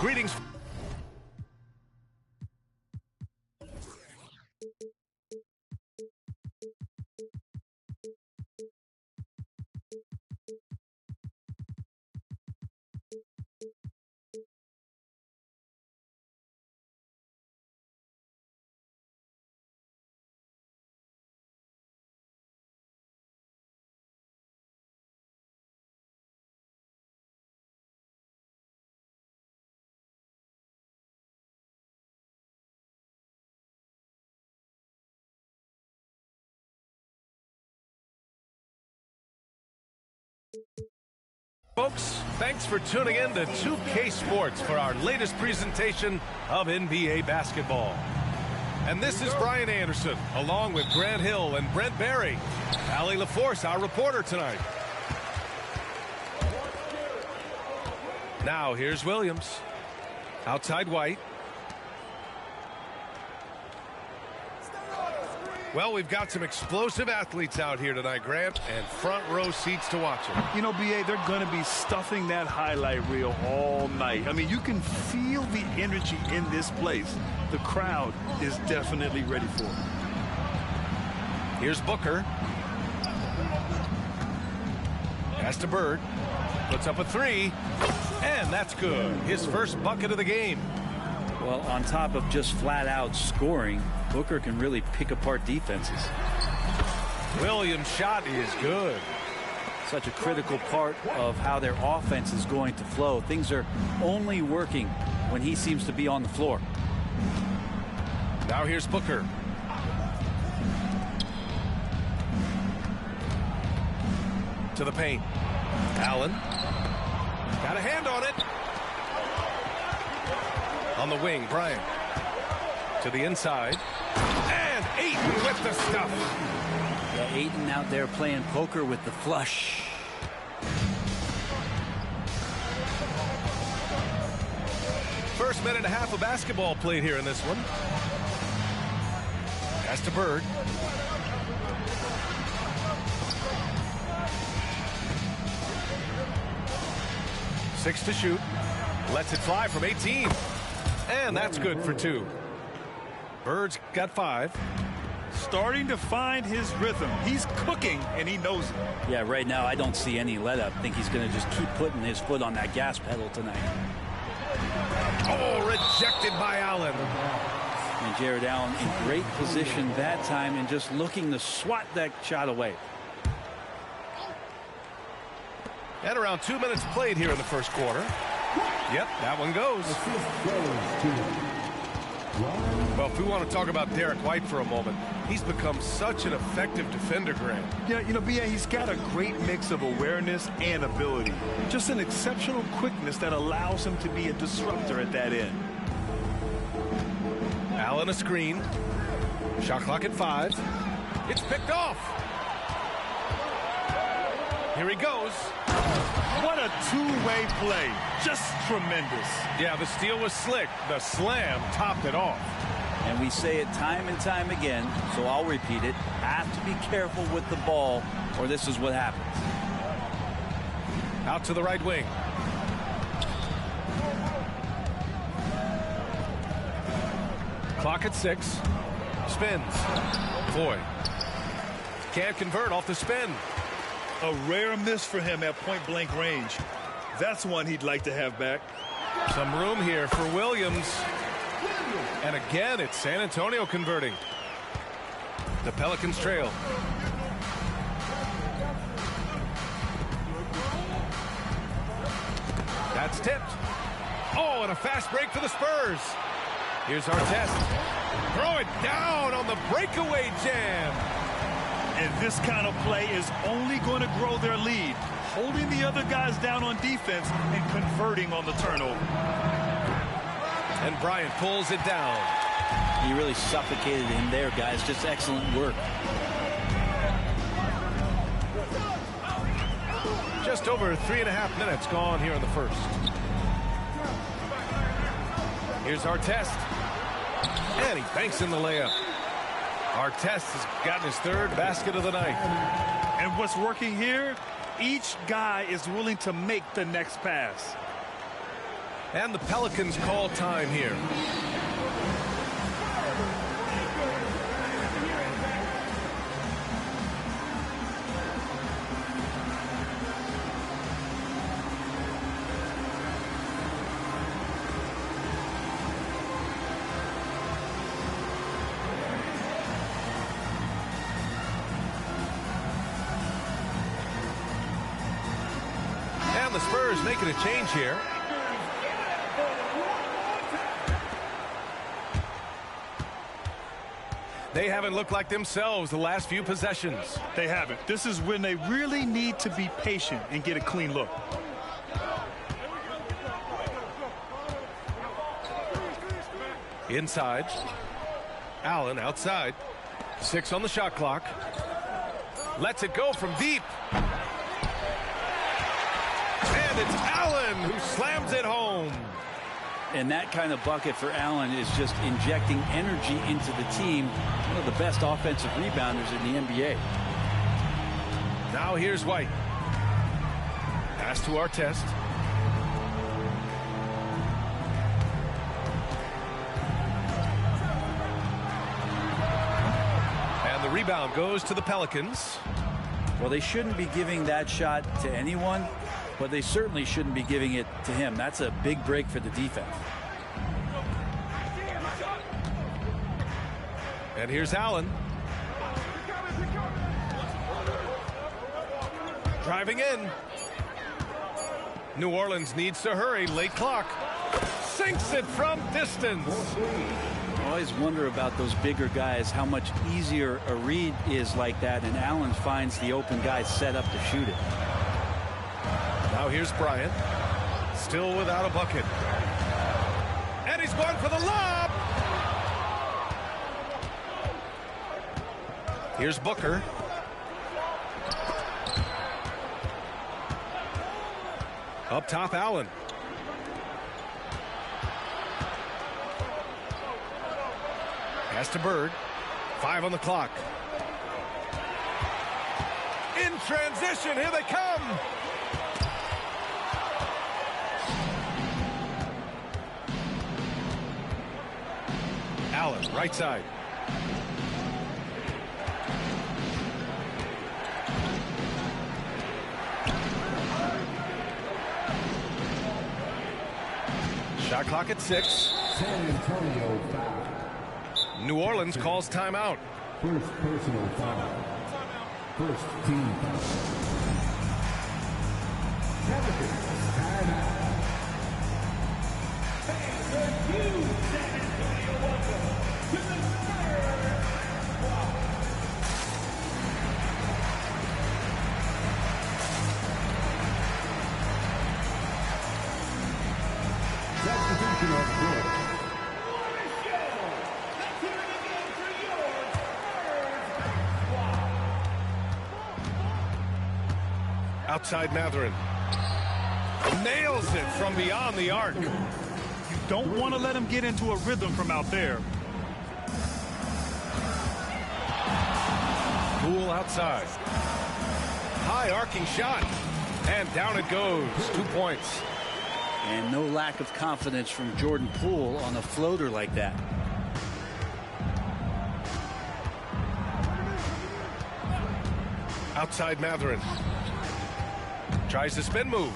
Greetings. Folks, thanks for tuning in to 2K Sports for our latest presentation of NBA basketball. And this is Brian Anderson, along with Grant Hill and Brent Barry. Allie LaForce, our reporter tonight. Now, here's Williams. Outside White. Well, we've got some explosive athletes out here tonight, Grant, and front row seats to watch them. You know, B.A., they're going to be stuffing that highlight reel all night. I mean, you can feel the energy in this place. The crowd is definitely ready for it. Here's Booker. Pass to Bird. Puts up a three, and that's good. His first bucket of the game. Well, on top of just flat-out scoring, Booker can really pick apart defenses. Williams' shot is good. Such a critical part of how their offense is going to flow. Things are only working when he seems to be on the floor. Now here's Booker. To the paint. Allen. Got a hand on it. On the wing, Bryant. To the inside. And Ayton with the stuff. Yeah, Ayton out there playing poker with the flush. First minute and a half of basketball played here in this one. Pass to Bird. Six to shoot. Lets it fly from 18. And that's good for two. Bird's got 5. Starting to find his rhythm. He's cooking, and he knows it. Yeah, right now I don't see any let-up. I think he's going to just keep putting his foot on that gas pedal tonight. Oh, rejected by Allen. And Jared Allen in great position that time and just looking to swat that shot away. And around 2 minutes played here in the first quarter. Yep, that one goes. Well, if we want to talk about Derek White for a moment, he's become such an effective defender, Grant. Yeah, you know, B.A., he's got a great mix of awareness and ability. Just an exceptional quickness that allows him to be a disruptor at that end. Allen a screen. Shot clock at 5. It's picked off. Here he goes. What a two-way play. Just tremendous. Yeah, the steal was slick. The slam topped it off. And we say it time and time again, so I'll repeat it. Have to be careful with the ball, or this is what happens. Out to the right wing. Clock at 6. Spins. Boy. Can't convert off the spin. A rare miss for him at point-blank range. That's one he'd like to have back. Some room here for Williams. And again, it's San Antonio converting. The Pelicans trail. That's tipped. Oh, and a fast break for the Spurs. Here's our test. Throw it down on the breakaway jam. And this kind of play is only going to grow their lead, holding the other guys down on defense and converting on the turnover. And Bryant pulls it down. He really suffocated him there, guys. Just excellent work. Just over 3.5 minutes gone here in the first. Here's our test. And he banks in the layup. Artest has gotten his third basket of the night. And what's working here, each guy is willing to make the next pass. And the Pelicans call time here. And the Spurs making a change here. They haven't looked like themselves the last few possessions. They haven't. This is when they really need to be patient and get a clean look. Inside. Allen outside. 6 on the shot clock. Lets it go from deep. And it's Allen who slams it home. And that kind of bucket for Allen is just injecting energy into the team. One of the best offensive rebounders in the NBA. Now here's White. Pass to Artest. And the rebound goes to the Pelicans. Well, they shouldn't be giving that shot to anyone, but they certainly shouldn't be giving it to him. That's a big break for the defense. And here's Allen. Driving in. New Orleans needs to hurry. Late clock. Sinks it from distance. I always wonder about those bigger guys, how much easier a read is like that, and Allen finds the open guy set up to shoot it. Now here's Bryant. Still without a bucket. And he's going for the lob. Here's Booker. Up top, Allen. Pass to Bird. 5 on the clock. In transition, here they come. Allen, right side. Shot clock at 6. San Antonio foul. New Orleans calls timeout. First personal foul. First team foul. Pelicans timeout. Thank you, San Antonio. Welcome to the Spurs. Substitution of George. Outside Matherin. Nails it from beyond the arc. You don't want to let him get into a rhythm from out there. Poole outside. High arcing shot. And down it goes. 2 points. And no lack of confidence from Jordan Poole on a floater like that. Outside Matherin. Tries the spin move.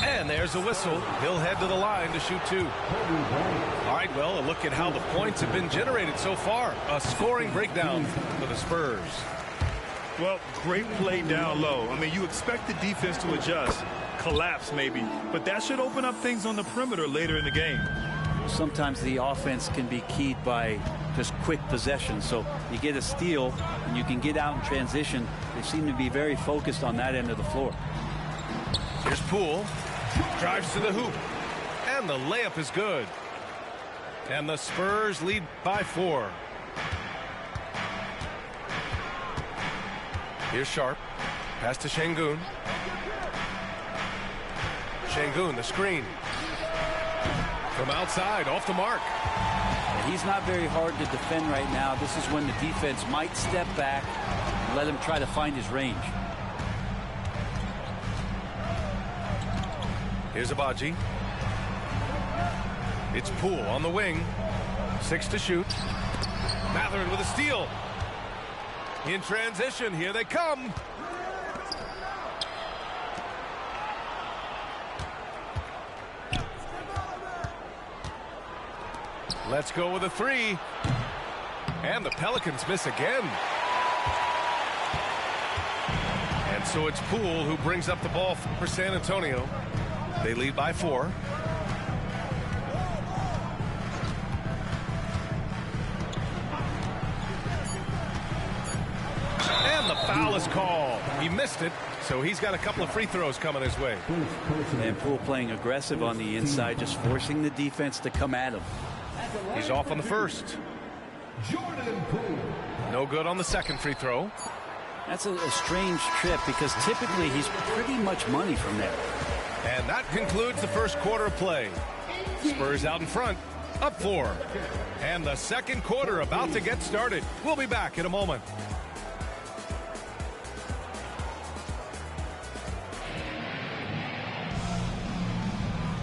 And there's a whistle. He'll head to the line to shoot 2. All right, well, a look at how the points have been generated so far. A scoring breakdown for the Spurs. Well, great play down low. I mean, you expect the defense to adjust, collapse maybe, but that should open up things on the perimeter later in the game. Sometimes the offense can be keyed by just quick possession. So you get a steal and you can get out in transition. They seem to be very focused on that end of the floor. Here's Poole. Drives to the hoop. And the layup is good. And the Spurs lead by 4. Here's Sharp. Pass to Şengün. Şengün, the screen. From outside, off the mark. He's not very hard to defend right now. This is when the defense might step back and let him try to find his range. Here's Abaji. It's Poole on the wing. 6 to shoot. Mathurin with a steal. In transition, here they come. Let's go with a 3. And the Pelicans miss again. And so it's Poole who brings up the ball for San Antonio. They lead by 4. And the foul is called. He missed it, so he's got a couple of free throws coming his way. And Poole playing aggressive on the inside, just forcing the defense to come at him. He's off on the first. No good on the second free throw. That's a strange trip because typically he's pretty much money from there. And that concludes the first quarter of play. Spurs out in front, up 4. And the second quarter about to get started. We'll be back in a moment.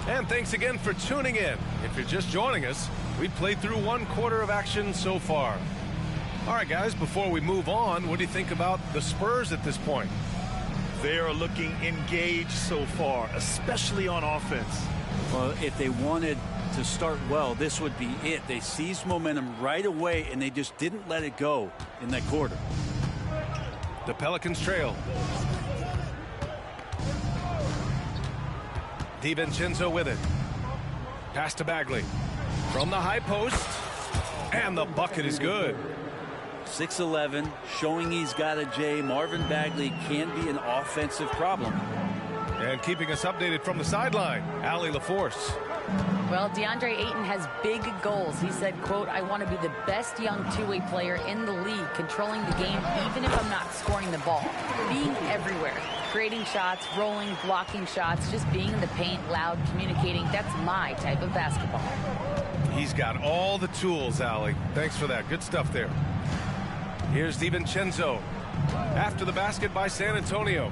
And thanks again for tuning in. If you're just joining us, we've played through 1 quarter of action so far. All right, guys, before we move on, what do you think about the Spurs at this point? They are looking engaged so far, especially on offense. Well, if they wanted to start well, this would be it. They seized momentum right away, and they just didn't let it go in that quarter. The Pelicans trail. DiVincenzo with it. Pass to Bagley. From the high post. And the bucket is good. 6'11", showing he's got a J. Marvin Bagley can be an offensive problem. And keeping us updated from the sideline, Allie LaForce. Well, DeAndre Ayton has big goals. He said, quote, "I want to be the best young two-way player in the league, controlling the game even if I'm not scoring the ball. Being everywhere, creating shots, rolling, blocking shots, just being in the paint, loud, communicating. That's my type of basketball." He's got all the tools, Allie. Thanks for that. Good stuff there. Here's DiVincenzo. After the basket by San Antonio.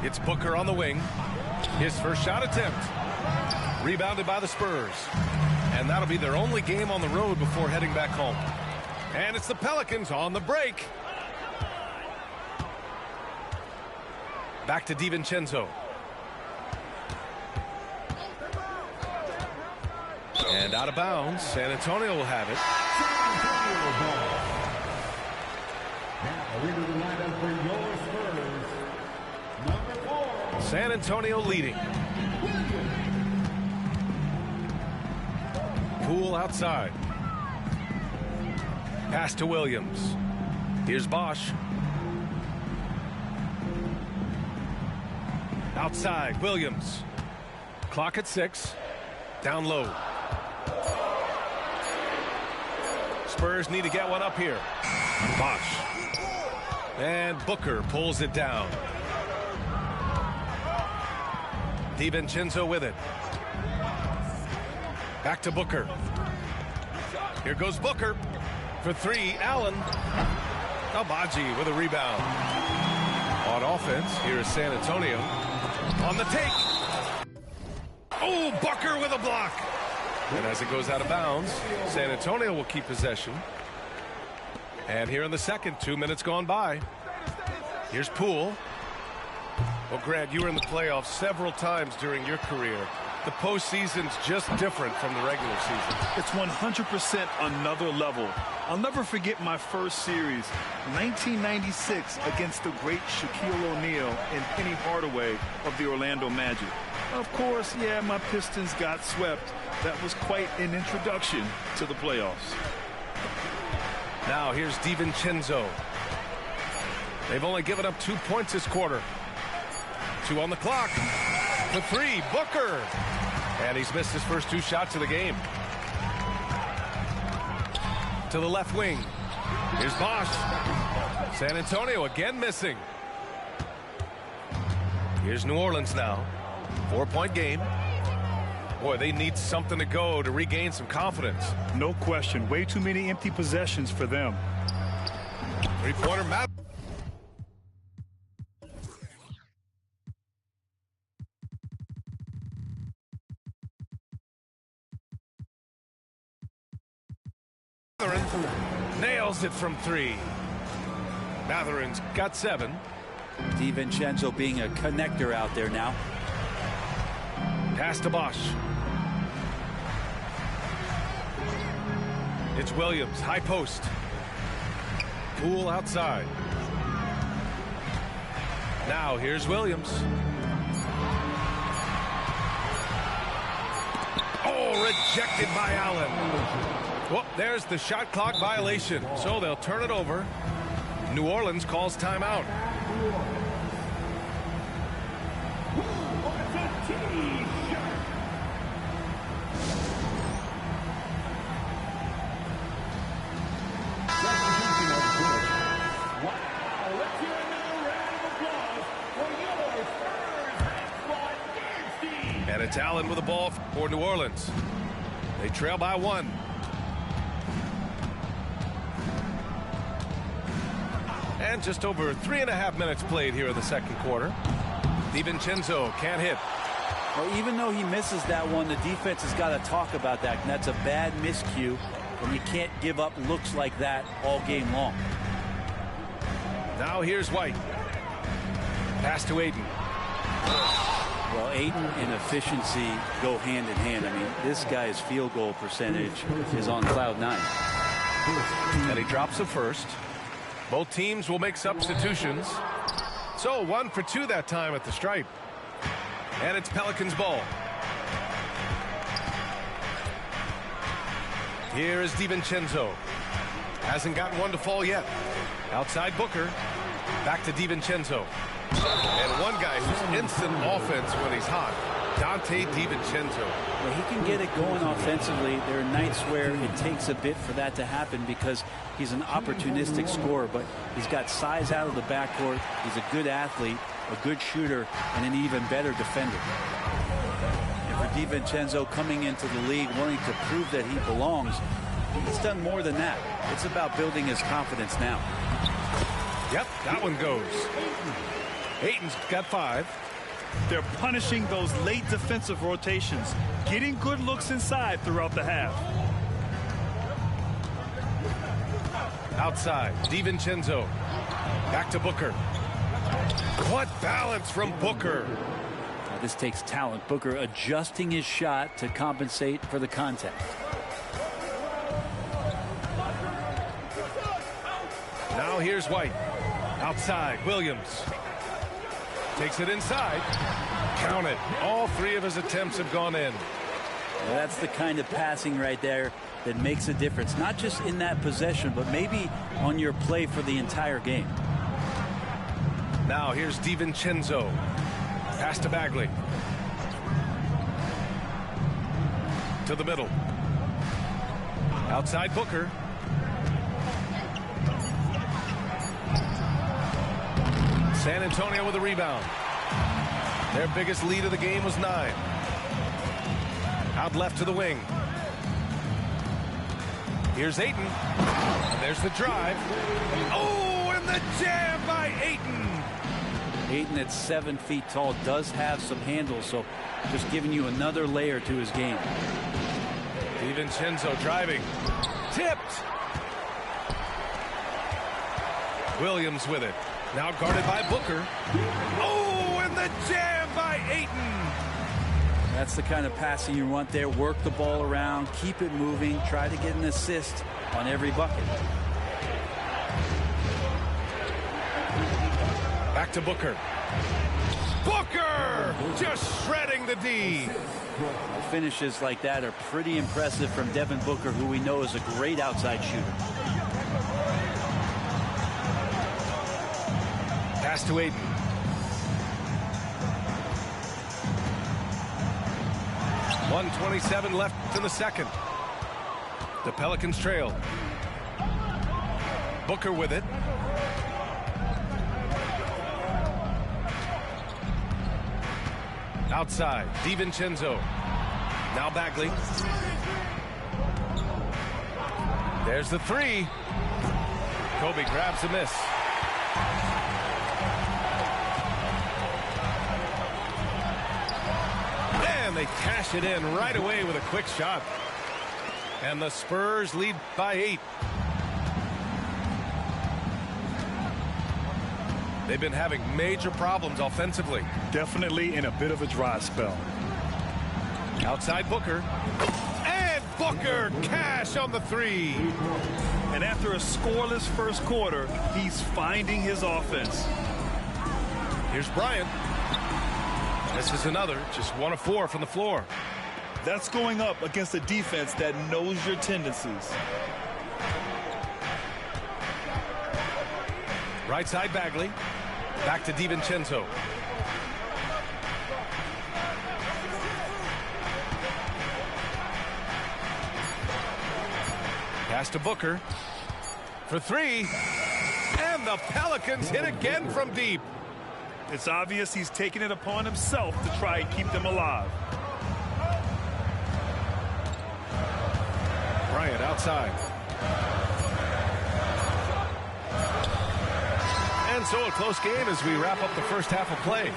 It's Booker on the wing. His first shot attempt. Rebounded by the Spurs. And that'll be their only game on the road before heading back home. And it's the Pelicans on the break. Back to DiVincenzo. And out of bounds. San Antonio will have it. San Antonio leading. Poole outside. Pass to Williams. Here's Bosch. Outside, Williams. Clock at 6. Down low. Spurs need to get one up here. Bosch. And Booker pulls it down. DiVincenzo with it. Back to Booker. Here goes Booker. For 3, Allen. Abaji with a rebound. On offense, here is San Antonio. On the take. Oh, Booker with a block. And as it goes out of bounds, San Antonio will keep possession. And here in the second, 2 minutes gone by. Here's Poole. Well, Grant, you were in the playoffs several times during your career. The postseason's just different from the regular season. It's 100% another level. I'll never forget my first series, 1996, against the great Shaquille O'Neal and Penny Hardaway of the Orlando Magic. Of course, yeah, my Pistons got swept. That was quite an introduction to the playoffs. Now here's DiVincenzo. They've only given up 2 points this quarter. 2 on the clock. The three, Booker. And he's missed his first 2 shots of the game. To the left wing. Here's Bosch. San Antonio again missing. Here's New Orleans now. 4-point game. Boy, they need something to go to regain some confidence. No question. Way too many empty possessions for them. Three-pointer map. Nails it from 3. Matherin's got 7. DiVincenzo being a connector out there now. Pass to Bosch. It's Williams, high post. Poole outside. Now here's Williams. Oh, rejected by Allen. Well, there's the shot clock violation, so they'll turn it over. New Orleans calls timeout. And it's Allen with the ball for New Orleans. They trail by 1. And just over 3.5 minutes played here in the second quarter. DiVincenzo can't hit. Well, even though he misses that one, the defense has got to talk about that. And that's a bad miscue, and you can't give up looks like that all game long. Now here's White. Pass to Ayton. Well, Ayton and efficiency go hand in hand. I mean, this guy's field goal percentage is on cloud 9. And he drops the first. Both teams will make substitutions. So 1 for 2 that time at the stripe. And it's Pelicans ball. Here is DiVincenzo. Hasn't gotten one to fall yet. Outside Booker. Back to DiVincenzo. And one guy who's instant offense when he's hot. Dante DiVincenzo. Well, he can get it going offensively. There are nights where it takes a bit for that to happen because he's an opportunistic scorer, but he's got size out of the backcourt. He's a good athlete, a good shooter, and an even better defender. And for DiVincenzo coming into the league wanting to prove that he belongs, he's done more than that. It's about building his confidence now. Yep, that one goes. Ayton's got 5. They're punishing those late defensive rotations, getting good looks inside throughout the half. Outside, DiVincenzo. Back to Booker. What balance from Booker. Now, this takes talent. Booker adjusting his shot to compensate for the contact. Now here's White. Outside, Williams. Takes it inside. Count it. All 3 of his attempts have gone in. Well, that's the kind of passing right there that makes a difference. Not just in that possession, but maybe on your play for the entire game. Now here's DiVincenzo. Pass to Bagley. To the middle. Outside Booker. San Antonio with a rebound. Their biggest lead of the game was 9. Out left to the wing. Here's Ayton. And there's the drive. Oh, and the jam by Ayton. Ayton at 7 feet tall does have some handles, so just giving you another layer to his game. DiVincenzo driving. Tipped. Williams with it. Now guarded by Booker. Oh, and And the jam by Ayton. That's the kind of passing you want there. Work the ball around, keep it moving, try to get an assist on every bucket. Back to Booker. Booker just shredding the D. Finishes like that are pretty impressive from Devin Booker, who we know is a great outside shooter. Pass to Ayton. .127 left in the second. The Pelicans trail. Booker with it. Outside, DiVincenzo. Now Bagley. There's the three. Kobe grabs a miss. And they cash it in right away with a quick shot. And the Spurs lead by 8. They've been having major problems offensively. Definitely in a bit of a dry spell. Outside Booker. And Booker cash on the three. And after a scoreless first quarter, he's finding his offense. Here's Bryant. This is another, just 1 of 4 from the floor. That's going up against a defense that knows your tendencies. Right side Bagley. Back to DiVincenzo. Pass to Booker. For 3. And the Pelicans hit again from deep. It's obvious he's taking it upon himself to try and keep them alive. Bryant outside. And so a close game as we wrap up the first half of play.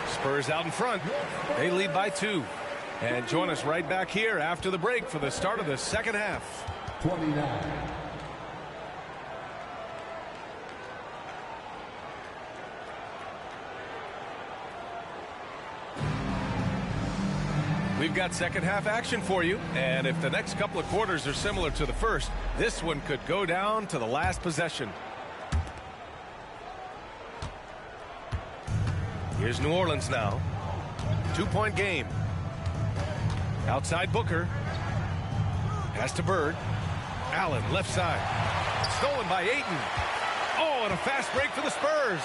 Spurs out in front. They lead by 2. And join us right back here after the break for the start of the second half. 29. We've got second half action for you, and if the next couple of quarters are similar to the first, this one could go down to the last possession. Here's New Orleans now. 2-point game. Outside Booker. Pass to Bird. Allen left side. Stolen by Ayton. Oh, and a fast break for the Spurs.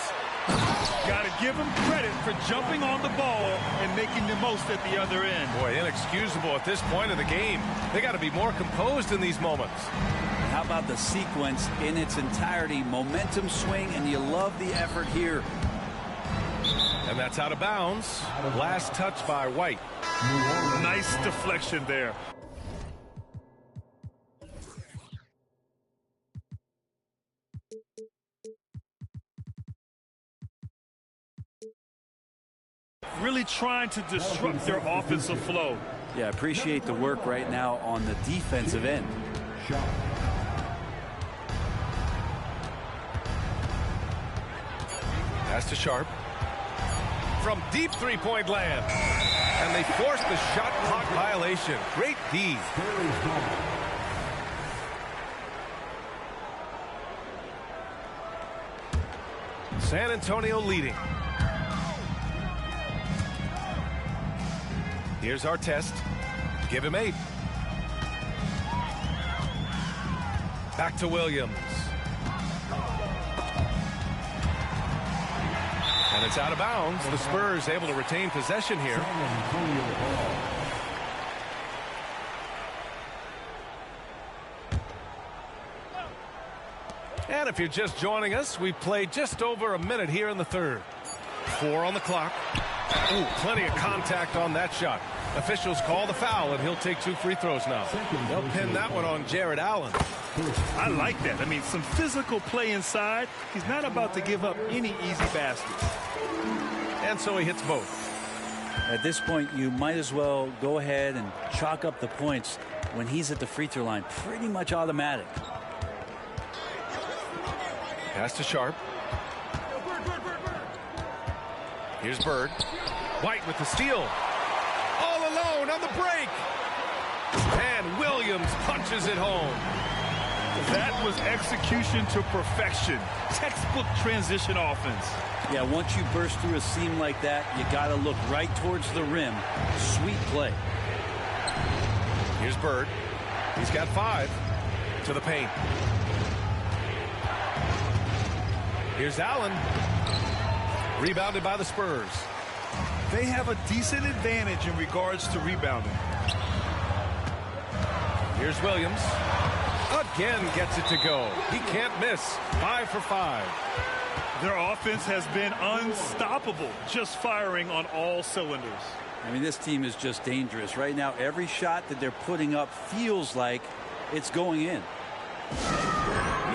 Got to give him credit for jumping on the ball and making the most at the other end. Boy, inexcusable at this point of the game. They got to be more composed in these moments. How about the sequence in its entirety? Momentum swing, and you love the effort here. And that's out of bounds. Last touch by White. Nice deflection there. Really trying to disrupt their offensive flow. Yeah, appreciate the work right now on the defensive end. Pass to Sharp. From deep three-point land. And they forced the shot clock violation. Great D. San Antonio leading. Here's our test. Give him 8. Back to Williams. And it's out of bounds. The Spurs able to retain possession here. And if you're just joining us, we played just over a minute here in the third. 4 on the clock. Ooh, plenty of contact on that shot. Officials call the foul, and he'll take 2 free throws now. They'll pin that one on Jared Allen. I like that. I mean, some physical play inside. He's not about to give up any easy baskets. And so he hits both. At this point, you might as well go ahead and chalk up the points when he's at the free throw line. Pretty much automatic. Pass to Sharp. Here's Bird. White with the steal. All alone on the break. And Williams punches it home. That was execution to perfection. Textbook transition offense. Yeah, once you burst through a seam like that, you got to look right towards the rim. Sweet play. Here's Bird. He's got 5 to the paint. Here's Allen. Rebounded by the Spurs. They have a decent advantage in regards to rebounding. Here's Williams. Again gets it to go. He can't miss. 5 for 5. Their offense has been unstoppable, just firing on all cylinders. I mean, this team is just dangerous. Right now, every shot that they're putting up feels like it's going in.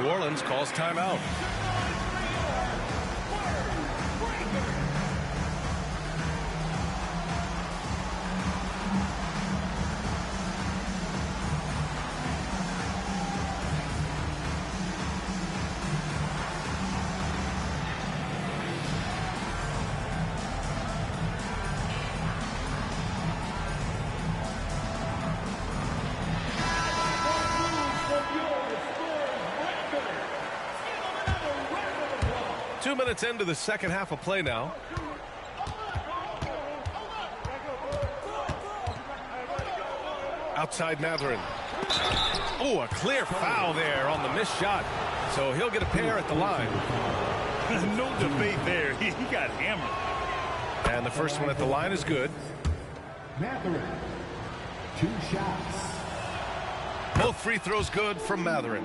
New Orleans calls timeout. Two minutes into the second half of play now. Outside Mathurin. Oh, a clear foul there on the missed shot. So he'll get a pair at the line. No debate there. He got hammered. And the first one at the line is good. Mathurin, 2 shots. Both free throws good from Mathurin.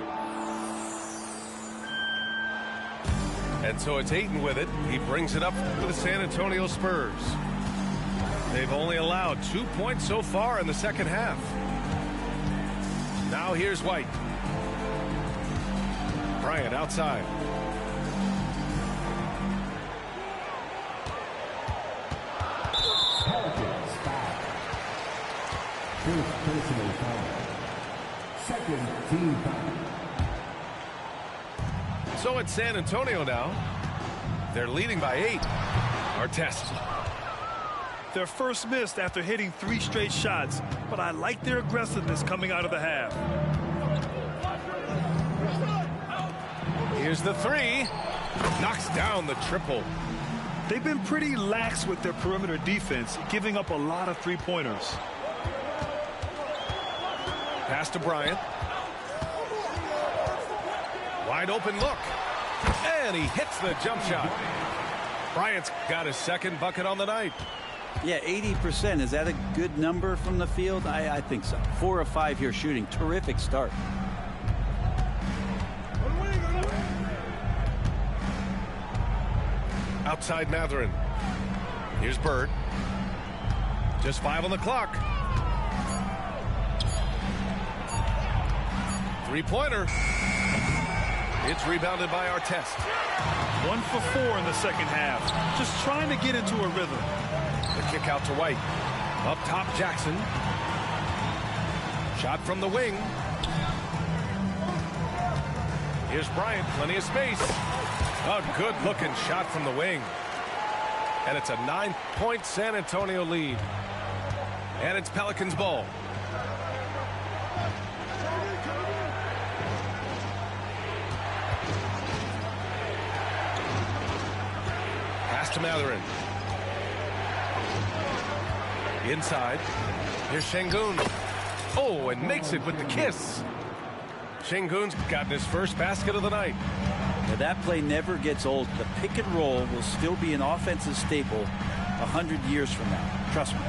And so it's Ayton with it. He brings it up for the San Antonio Spurs. They've only allowed 2 points so far in the second half. Now here's White. Bryant outside. Pelicans foul. First personal foul. Second team foul. So it's San Antonio now. They're leading by 8. Artest. Their first missed after hitting 3 straight shots, but I like their aggressiveness coming out of the half. Here's the 3. Knocks down the triple. They've been pretty lax with their perimeter defense, giving up a lot of 3-pointers. Pass to Bryant. Wide open look. And he hits the jump shot. Bryant's got his second bucket on the night. Yeah, 80%. Is that a good number from the field? I think so. 4 of 5 here shooting. Terrific start. Outside Mathurin. Here's Bird. Just 5 on the clock. 3-pointer. It's rebounded by Artest. 1 for 4 in the second half. Just trying to get into a rhythm. The kick out to White. Up top, Jackson. Shot from the wing. Here's Bryant. Plenty of space. A good-looking shot from the wing. And it's a 9-point San Antonio lead. And it's Pelicans ball. Pass to Mathurin. Inside. Here's Şengün. Oh, and makes it with the kiss. Şengün's gotten his first basket of the night. Now, that play never gets old. The pick and roll will still be an offensive staple 100 years from now. Trust me.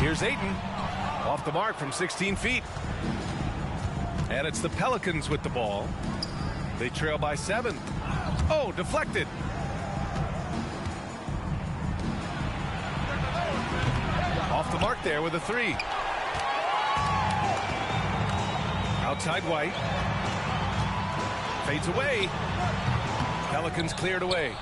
Here's Ayton. Off the mark from 16 feet. And it's the Pelicans with the ball. They trail by 7. Oh, deflected. Off the mark there with a 3. Outside White. Fades away. Pelicans cleared away.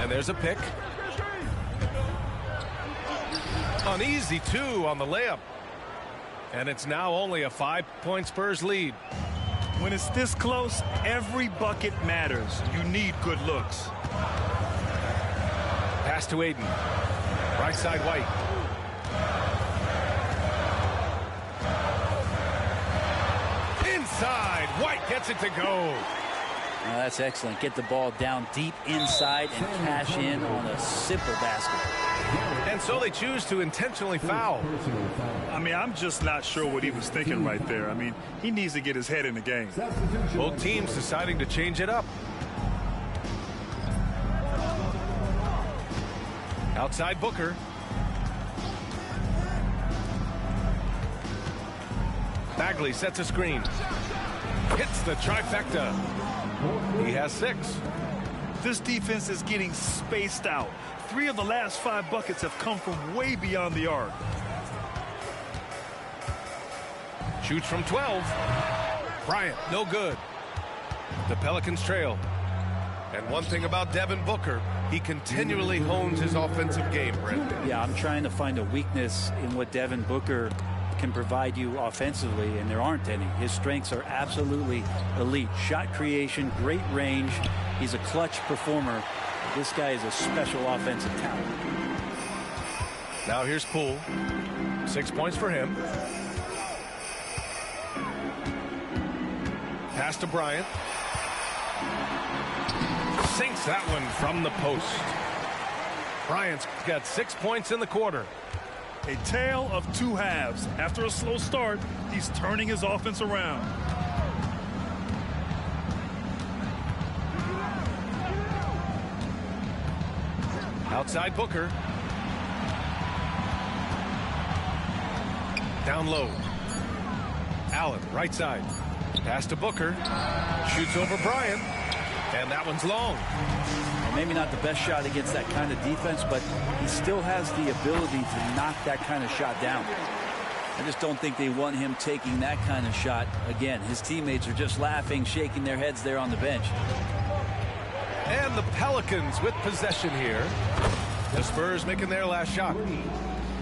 And there's a pick. An easy 2 on the layup. And it's now only a 5-point Spurs lead. When it's this close, every bucket matters. You need good looks. Pass to Aiden. Right side, White. Inside, White gets it to go. Now that's excellent. Get the ball down deep inside and cash in on a simple basket. And so they choose to intentionally foul. I mean, I'm just not sure what he was thinking right there. I mean, he needs to get his head in the game. Both teams deciding to change it up. Outside Booker. Bagley sets a screen. Hits the trifecta. He has 6. This defense is getting spaced out. 3 of the last 5 buckets have come from way beyond the arc. Shoots from 12. Bryant, no good. The Pelicans trail. And one thing about Devin Booker, he continually hones his offensive game, Brent. Yeah, I'm trying to find a weakness in what Devin Booker can provide you offensively, and there aren't any. His strengths are absolutely elite. Shot creation, great range. He's a clutch performer. This guy is a special offensive talent. Now here's Poole. 6 points for him. Pass to Bryant. Sinks that one from the post. Bryant's got 6 points in the quarter. A tale of 2 halves. After a slow start, he's turning his offense around. Outside Booker. Down low. Allen, right side. Pass to Booker. Shoots over Bryant. And that one's long. Well, maybe not the best shot against that kind of defense, but he still has the ability to knock that kind of shot down. I just don't think they want him taking that kind of shot again. His teammates are just laughing, shaking their heads there on the bench. And the Pelicans with possession here. The Spurs making their last shot.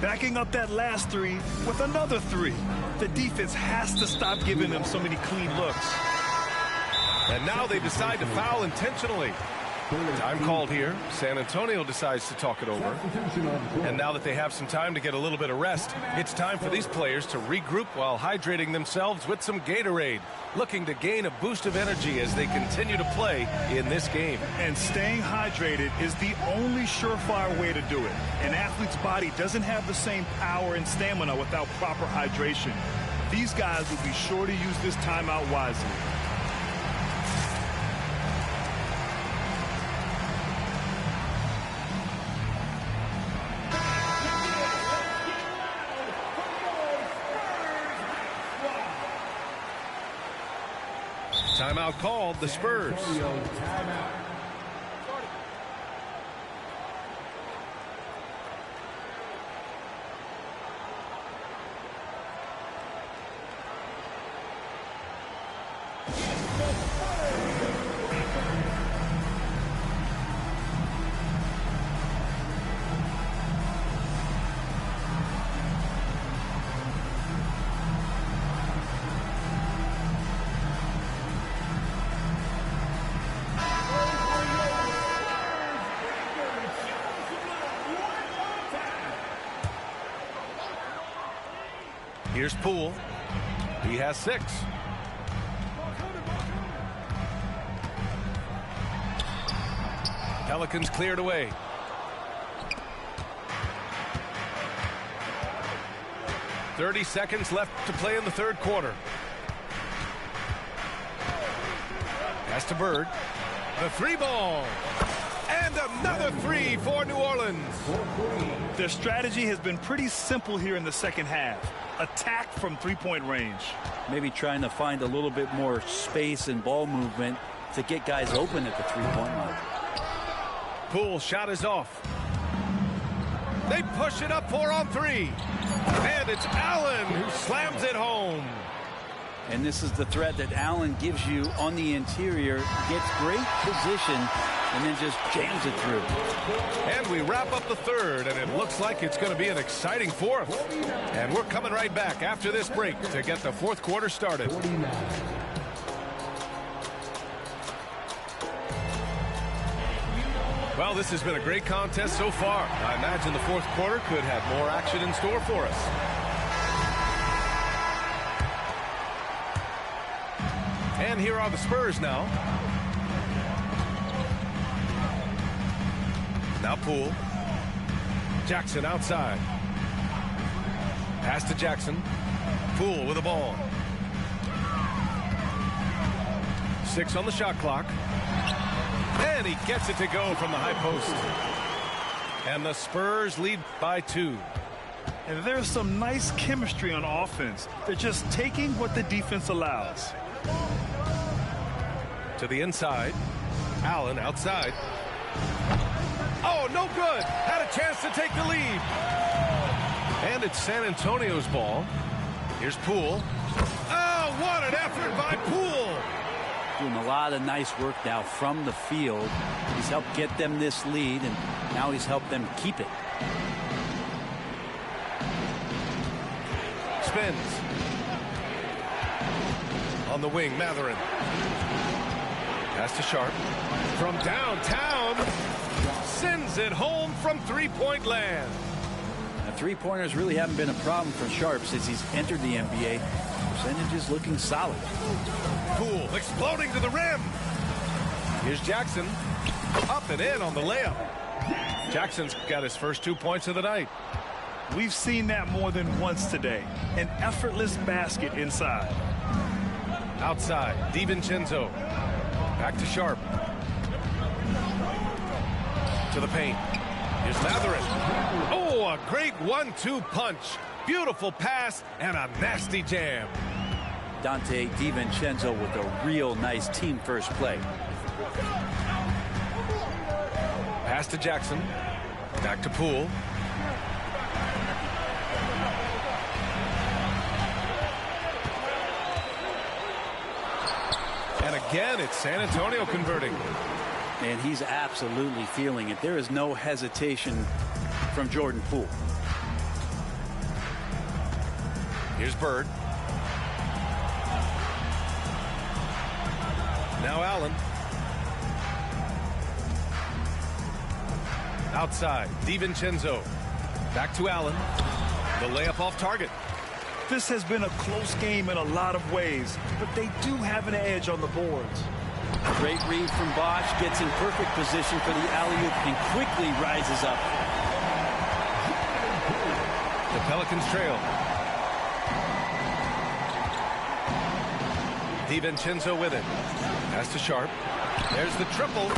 Backing up that last 3 with another 3. The defense has to stop giving them so many clean looks. And now they decide to foul intentionally. Time called here. San Antonio decides to talk it over. And now that they have some time to get a little bit of rest, it's time for these players to regroup while hydrating themselves with some Gatorade, looking to gain a boost of energy as they continue to play in this game. And staying hydrated is the only surefire way to do it. An athlete's body doesn't have the same power and stamina without proper hydration. These guys will be sure to use this timeout wisely. Timeout called, the Spurs. Here's Poole. He has 6. Pelicans cleared away. .30 seconds left to play in the third quarter. Pass to Bird. The 3 ball. And another 3 for New Orleans. Their strategy has been pretty simple here in the second half. Attack from 3-point range. Maybe trying to find a little bit more space and ball movement to get guys open at the 3-point line. Poole shot is off. They push it up 4 on 3. And it's Allen who slams it home. And this is the threat that Allen gives you on the interior. Gets great position and then just jams it through. And we wrap up the third, and it looks like it's going to be an exciting fourth. And we're coming right back after this break to get the fourth quarter started. Well, this has been a great contest so far. I imagine the fourth quarter could have more action in store for us. And here are the Spurs now. Now Poole. Jackson outside. Pass to Jackson. Poole with the ball. 6 on the shot clock. And he gets it to go from the high post. And the Spurs lead by 2. And there's some nice chemistry on offense. They're just taking what the defense allows. To the inside. Allen outside. Oh, no good. Had a chance to take the lead. And it's San Antonio's ball. Here's Poole. Oh, what an effort by Poole. Doing a lot of nice work now from the field. He's helped get them this lead, and now he's helped them keep it. Spins. On the wing, Matherin. Pass to Sharp. From downtown. Sends it home from three-point land. Now, three-pointers really haven't been a problem for Sharp since he's entered the NBA. Percentages looking solid. Poole exploding to the rim. Here's Jackson. Up and in on the layup. Jackson's got his first 2 points of the night. We've seen that more than once today. An effortless basket inside. Outside, DiVincenzo. Back to Sharp. To the paint. Here's Matherin. Oh, a great 1-2 punch. Beautiful pass and a nasty jam. Dante DiVincenzo with a real nice team first play. Pass to Jackson. Back to Poole. And again, it's San Antonio converting. And he's absolutely feeling it. There is no hesitation from Jordan Poole. Here's Bird. Now Allen. Outside, DiVincenzo. Back to Allen. The layup off target. This has been a close game in a lot of ways, but they do have an edge on the boards. Great read from Bosch. Gets in perfect position for the alley-oop and quickly rises up. The Pelicans trail. DiVincenzo with it. Pass to Sharp. There's the triple.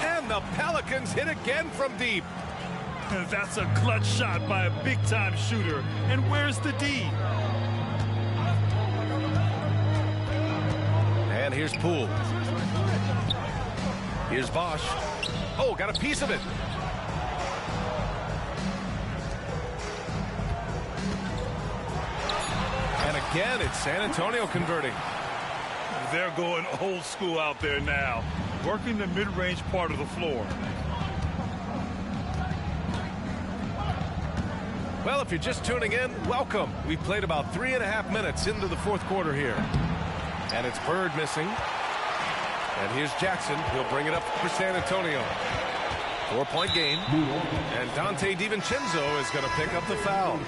And the Pelicans hit again from deep. That's a clutch shot by a big-time shooter. And where's the D? And here's Poole. Here's Bosch. Oh, got a piece of it. And again, it's San Antonio converting. They're going old school out there now, working the mid-range part of the floor. Well, if you're just tuning in, welcome. We've played about 3.5 minutes into the fourth quarter here. And it's Bird missing. And here's Jackson. He'll bring it up for San Antonio. 4-point game. And Dante DiVincenzo is going to pick up the foul.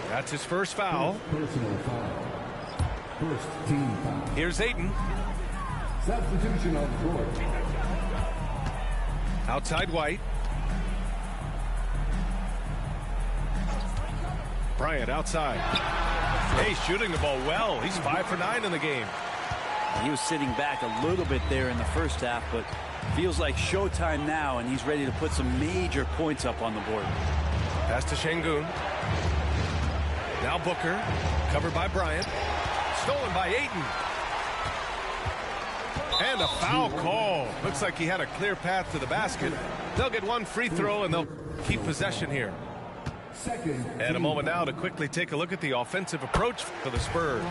That's his first foul. Personal foul. First team foul. Here's Ayton. Substitution on the court. Outside White. Bryant outside. Hey, shooting the ball well. He's 5 for 9 in the game. He was sitting back a little bit there in the first half, but feels like showtime now, and he's ready to put some major points up on the board. Pass to Şengün. Now Booker. Covered by Bryant. Stolen by Ayton. And a foul call. Looks like he had a clear path to the basket. They'll get one free throw, and they'll keep possession here. And a moment now to quickly take a look at the offensive approach for the Spurs.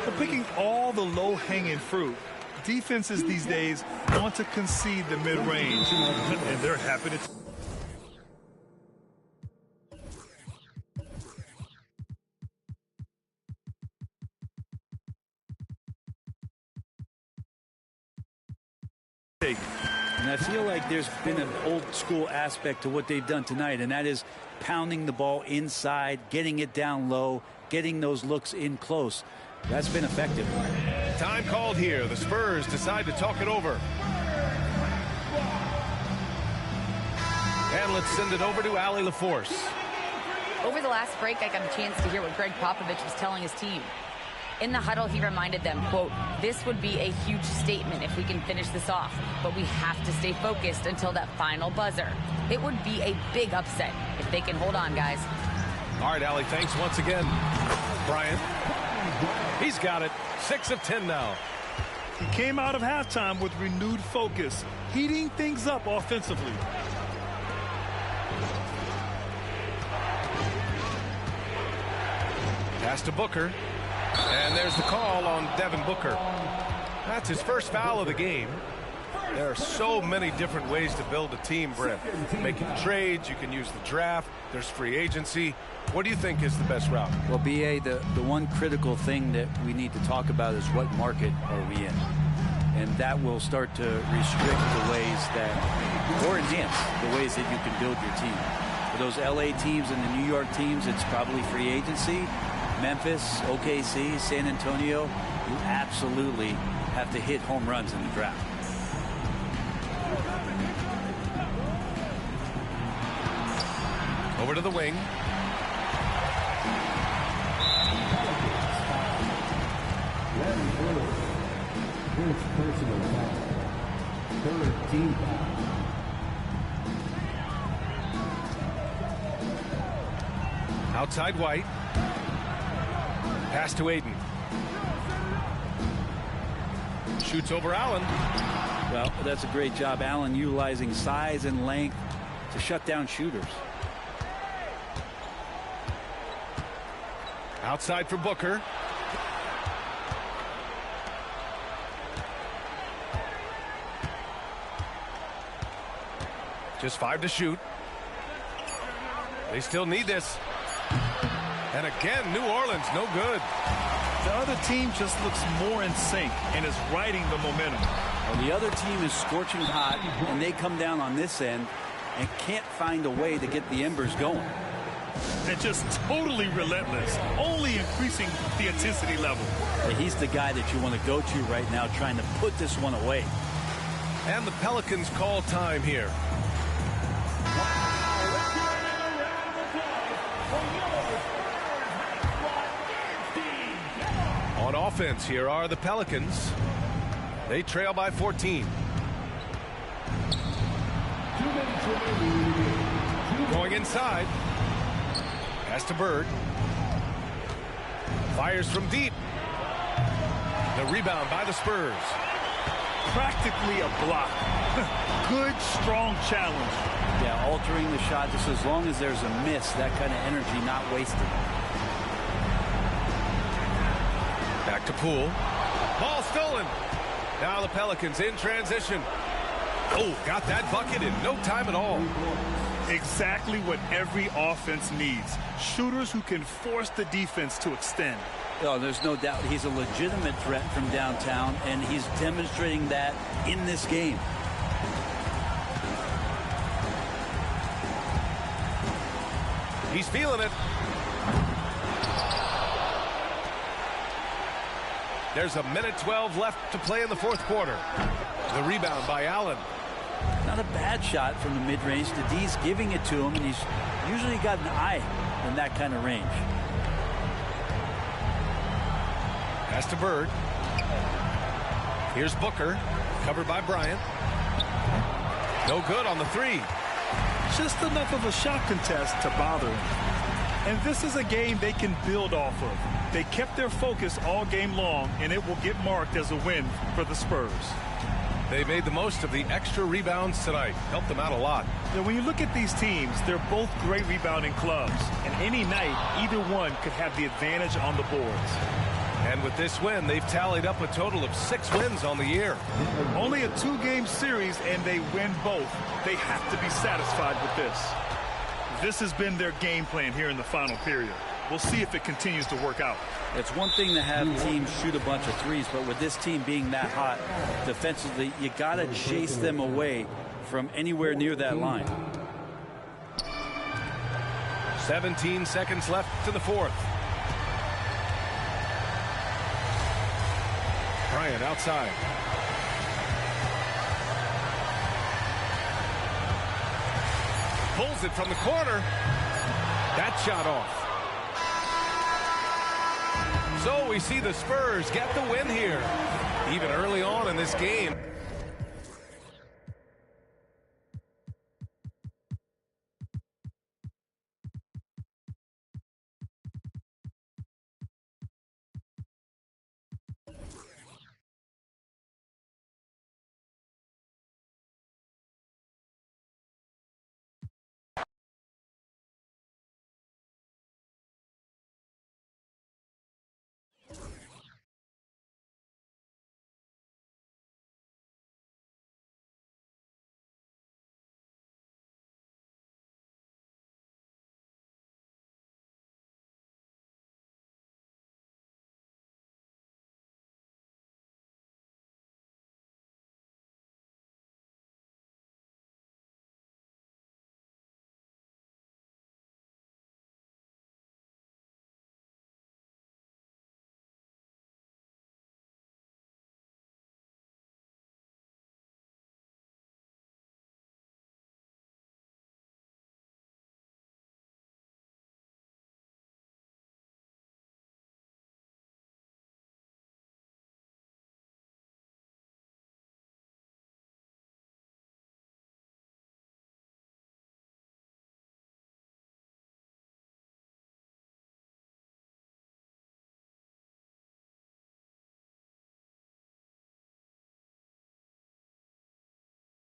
They're picking all the low-hanging fruit. Defenses these days want to concede the mid-range, and they're happy to. And I feel like there's been an old school aspect to what they've done tonight, and that is pounding the ball inside, getting it down low, getting those looks in close. That's been effective. Time called here. The Spurs decide to talk it over. And let's send it over to Allie LaForce. Over the last break, I got a chance to hear what Greg Popovich was telling his team. In the huddle, he reminded them, quote, "This would be a huge statement if we can finish this off, but we have to stay focused until that final buzzer. It would be a big upset if they can hold on, guys." All right, Allie, thanks once again. Bryant, he's got it. 6 of 10 now. He came out of halftime with renewed focus, heating things up offensively. Pass to Booker. And there's the call on Devin Booker. That's his first foul of the game. There are so many different ways to build a team, Brent. Making trades, you can use the draft, there's free agency. What do you think is the best route? Well, BA, the one critical thing that we need to talk about is what market are we in? And that will start to restrict the ways that, or enhance the ways that you can build your team. For those LA teams and the New York teams, it's probably free agency. Memphis, OKC, San Antonio, you absolutely have to hit home runs in the draft. Over to the wing. First personal foul. Third team foul. Outside White. Pass to Aiden. Shoots over Allen. Well, that's a great job, Allen, utilizing size and length to shut down shooters. Outside for Booker. Just 5 to shoot. They still need this. And again, New Orleans, no good. The other team just looks more in sync and is riding the momentum. Well, the other team is scorching hot, and they come down on this end and can't find a way to get the embers going. They're just totally relentless, only increasing the intensity level. He's the guy that you want to go to right now, trying to put this one away. And the Pelicans call time here. On offense, here are the Pelicans. They trail by 14. Going inside. Pass to Bird. Fires from deep. The rebound by the Spurs. Practically a block. Good, strong challenge. Yeah, altering the shot just as long as there's a miss, that kind of energy not wasted. Back to Poole. Ball stolen. Now the Pelicans in transition. Oh, got that bucket in no time at all. Exactly what every offense needs. Shooters who can force the defense to extend. Oh, there's no doubt he's a legitimate threat from downtown, and he's demonstrating that in this game. He's feeling it. There's a minute 12 left to play in the fourth quarter. The rebound by Allen. Not a bad shot from the mid-range. The D's giving it to him, and he's usually got an eye in that kind of range. Pass to Bird. Here's Booker, covered by Bryant. No good on the three. Just enough of a shot contest to bother him. And this is a game they can build off of. They kept their focus all game long, and it will get marked as a win for the Spurs. They made the most of the extra rebounds tonight. Helped them out a lot. Now, when you look at these teams, they're both great rebounding clubs. And any night, either one could have the advantage on the boards. And with this win, they've tallied up a total of 6 wins on the year. Only a 2-game series, and they win both. They have to be satisfied with this. This has been their game plan here in the final period. We'll see if it continues to work out. It's one thing to have teams shoot a bunch of threes, but with this team being that hot defensively, you got to chase them away from anywhere near that line. 17 seconds left to the fourth. Bryant outside. Pulls it from the corner. That shot off. So we see the Spurs get the win here, even early on in this game.